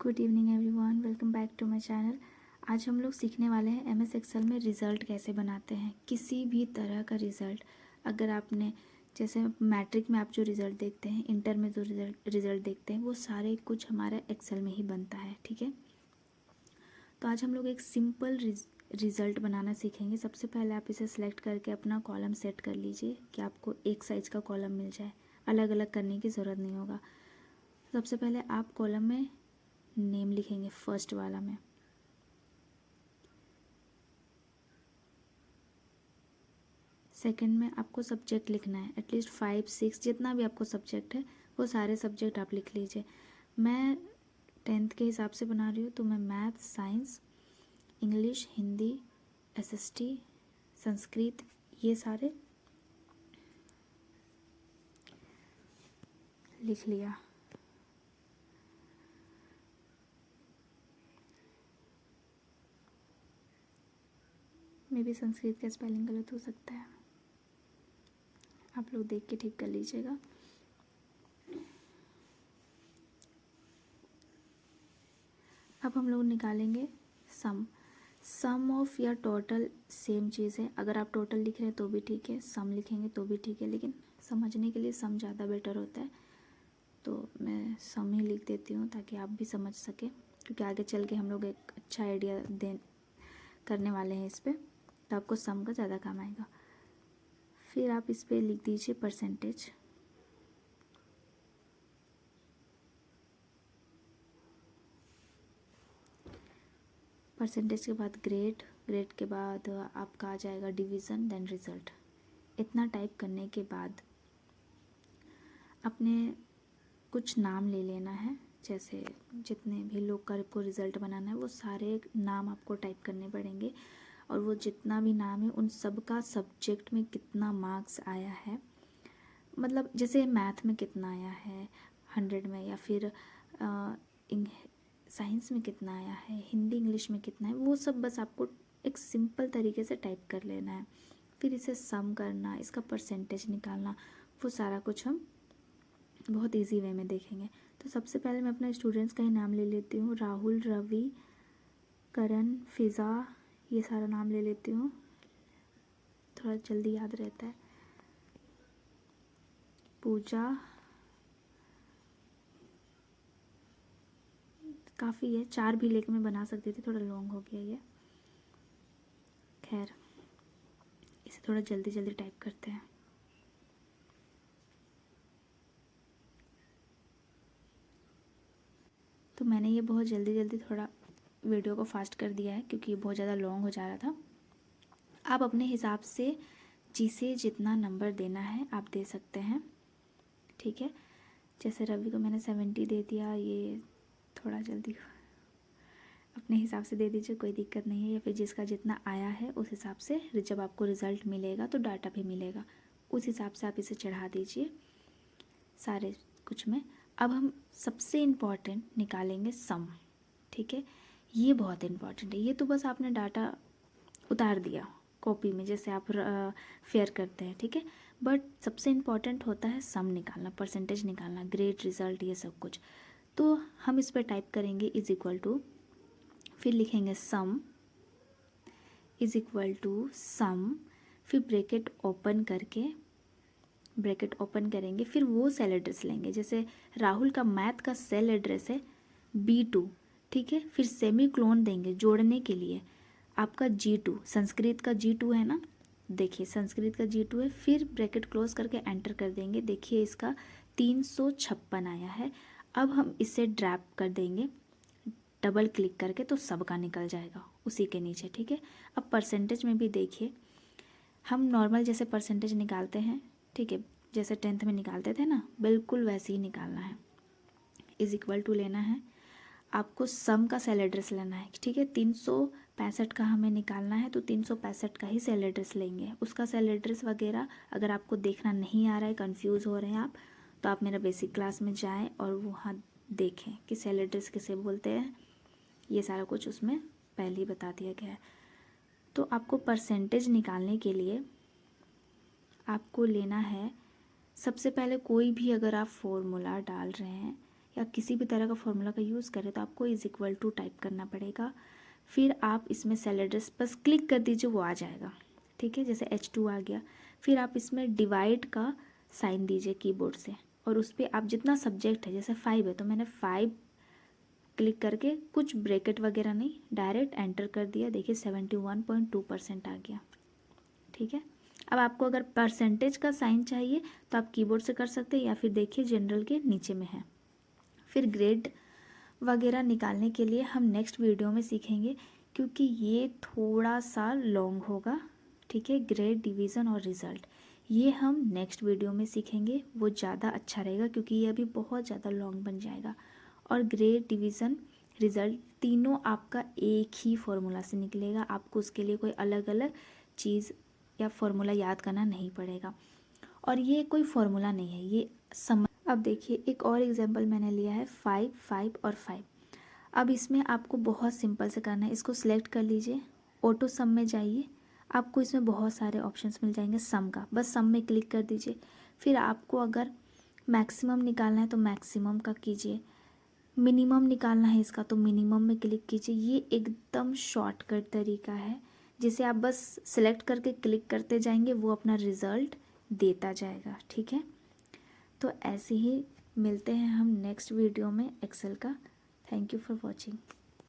Good evening everyone, welcome back to my channel. आज हम लोग सीखने वाले हैं एमएस एक्सेल में रिज़ल्ट कैसे बनाते हैं। किसी भी तरह का रिज़ल्ट, अगर आपने जैसे मैट्रिक में आप जो रिज़ल्ट देखते हैं, इंटर में जो रिज़ल्ट देखते हैं, वो सारे कुछ हमारे एक्सेल में ही बनता है। ठीक है, तो आज हम लोग एक सिंपल रिज़ल्ट बनाना सीखेंगे। सबसे पहले आप इसे सेलेक्ट करके अपना कॉलम सेट कर लीजिए कि आपको एक साइज़ का कॉलम मिल जाए, अलग अलग करने की ज़रूरत नहीं होगा। सबसे पहले आप कॉलम में नेम लिखेंगे, फर्स्ट वाला में। सेकंड में आपको सब्जेक्ट लिखना है, एटलीस्ट 5, 6 जितना भी आपको सब्जेक्ट है वो सारे सब्जेक्ट आप लिख लीजिए। मैं 10th के हिसाब से बना रही हूँ, तो मैं math, science, English, Hindi, SST, Sanskrit, ये सारे लिख लिया। मे भी संस्कृत का स्पेलिंग गलत हो सकता है, आप लोग देख के ठीक कर लीजिएगा। अब हम लोग निकालेंगे सम ऑफ या टोटल सेम चीज़ है। अगर आप टोटल लिख रहे हैं तो भी ठीक है, सम लिखेंगे तो भी ठीक है, लेकिन समझने के लिए सम ज़्यादा बेटर होता है, तो मैं सम ही लिख देती हूँ ताकि आप भी समझ सकें, क्योंकि आगे चल के हम लोग एक अच्छा आइडिया करने वाले हैं इस पर, तो आपको सम का ज़्यादा काम आएगा। फिर आप इस पर लिख दीजिए परसेंटेज। परसेंटेज के बाद ग्रेड के बाद आपका आ जाएगा डिवीज़न, देन रिज़ल्ट। इतना टाइप करने के बाद अपने कुछ नाम ले लेना है, जैसे जितने भी लोग का आपको रिज़ल्ट बनाना है वो सारे नाम आपको टाइप करने पड़ेंगे, और वो जितना भी नाम है उन सब का सब्जेक्ट में कितना मार्क्स आया है, मतलब जैसे मैथ में कितना आया है 100 में, या फिर साइंस में कितना आया है, हिंदी इंग्लिश में कितना है, वो सब बस आपको एक सिंपल तरीके से टाइप कर लेना है। फिर इसे सम करना, इसका परसेंटेज निकालना, वो सारा कुछ हम बहुत इजी वे में देखेंगे। तो सबसे पहले मैं अपने स्टूडेंट्स का ही नाम ले लेती हूँ। राहुल, रवि, करण, फिज़ा, ये सारा नाम ले लेती हूँ, थोड़ा जल्दी याद रहता है। पूजा, काफ़ी है, 4 भी लेके मैं बना सकती थी, थोड़ा लॉन्ग हो गया ये। खैर, इसे थोड़ा जल्दी जल्दी टाइप करते हैं। तो मैंने ये बहुत जल्दी जल्दी थोड़ा वीडियो को फास्ट कर दिया है, क्योंकि ये बहुत ज़्यादा लॉन्ग हो जा रहा था। आप अपने हिसाब से जिसे जितना नंबर देना है आप दे सकते हैं, ठीक है। जैसे रवि को मैंने 70 दे दिया, ये थोड़ा जल्दी अपने हिसाब से दे दीजिए, कोई दिक्कत नहीं है। या फिर जिसका जितना आया है उस हिसाब से जब आपको रिज़ल्ट मिलेगा तो डाटा भी मिलेगा, उस हिसाब से आप इसे चढ़ा दीजिए सारे कुछ में। अब हम सबसे इम्पॉर्टेंट निकालेंगे सम, ठीक है। ये बहुत इम्पॉर्टेंट है, ये तो बस आपने डाटा उतार दिया कॉपी में जैसे आप फेयर करते हैं, ठीक है। बट सबसे इम्पॉर्टेंट होता है सम निकालना, परसेंटेज निकालना, ग्रेड, रिज़ल्ट, ये सब कुछ। तो हम इस पर टाइप करेंगे इज इक्वल टू, फिर लिखेंगे सम इज इक्वल टू सम, फिर ब्रैकेट ओपन करेंगे, फिर वो सेल एड्रेस लेंगे। जैसे राहुल का मैथ का सेल एड्रेस है B2, ठीक है। फिर सेमी क्लोन देंगे जोड़ने के लिए, आपका G2, संस्कृत का G2 है ना, देखिए संस्कृत का G2 है। फिर ब्रैकेट क्लोज करके एंटर कर देंगे, देखिए इसका 356 आया है। अब हम इसे ड्रैप कर देंगे डबल क्लिक करके, तो सबका निकल जाएगा उसी के नीचे, ठीक है। अब परसेंटेज में भी देखिए, हम नॉर्मल जैसे परसेंटेज निकालते हैं, ठीक है, जैसे 10th में निकालते थे ना, बिल्कुल वैसे ही निकालना है। इज इक्वल टू लेना है, आपको सम का सेल एड्रेस लेना है, ठीक है। 365 का हमें निकालना है, तो 365 का ही सेल एड्रेस लेंगे। उसका सेल एड्रेस वगैरह अगर आपको देखना नहीं आ रहा है, कंफ्यूज हो रहे हैं आप, तो आप मेरा बेसिक क्लास में जाएं और वहाँ देखें कि सेल एड्रेस किसे बोलते हैं, ये सारा कुछ उसमें पहले ही बता दिया गया है। तो आपको परसेंटेज निकालने के लिए आपको लेना है, सबसे पहले कोई भी अगर आप फॉर्मूला डाल रहे हैं या किसी भी तरह का फॉर्मूला का यूज़ करें तो आपको इज इक्वल टू टाइप करना पड़ेगा। फिर आप इसमें सेल एड्रेस बस क्लिक कर दीजिए, वो आ जाएगा। ठीक है, जैसे H2 आ गया। फिर आप इसमें डिवाइड का साइन दीजिए कीबोर्ड से, और उस पर आप जितना सब्जेक्ट है, जैसे 5 है तो मैंने 5 क्लिक करके कुछ ब्रैकेट वगैरह नहीं, डायरेक्ट एंटर कर दिया। देखिए 71.2% आ गया। ठीक है, अब आपको अगर परसेंटेज का साइन चाहिए तो आप कीबोर्ड से कर सकते हैं, या फिर देखिए जनरल के नीचे में है। फिर ग्रेड वगैरह निकालने के लिए हम नेक्स्ट वीडियो में सीखेंगे, क्योंकि ये थोड़ा सा लॉन्ग होगा। ठीक है, ग्रेड, डिवीज़न और रिज़ल्ट ये हम नेक्स्ट वीडियो में सीखेंगे, वो ज़्यादा अच्छा रहेगा क्योंकि ये अभी बहुत ज़्यादा लॉन्ग बन जाएगा। और ग्रेड, डिवीज़न, रिज़ल्ट तीनों आपका एक ही फॉर्मूला से निकलेगा, आपको उसके लिए कोई अलग अलग चीज़ या फॉर्मूला याद करना नहीं पड़ेगा। और ये कोई फॉर्मूला नहीं है, ये समझ। अब देखिए एक और एग्जांपल मैंने लिया है 5, 5 और 5। अब इसमें आपको बहुत सिंपल से करना है, इसको सिलेक्ट कर लीजिए, ऑटो सम में जाइए, आपको इसमें बहुत सारे ऑप्शंस मिल जाएंगे सम का, बस सम में क्लिक कर दीजिए। फिर आपको अगर मैक्सिमम निकालना है तो मैक्सिमम का कीजिए, मिनिमम निकालना है इसका तो मिनिमम में क्लिक कीजिए। ये एकदम शॉर्टकट तरीका है जिसे आप बस सिलेक्ट करके क्लिक करते जाएंगे, वो अपना रिज़ल्ट देता जाएगा। ठीक है, तो ऐसे ही मिलते हैं हम नेक्स्ट वीडियो में एक्सेल का। Thank you for watching.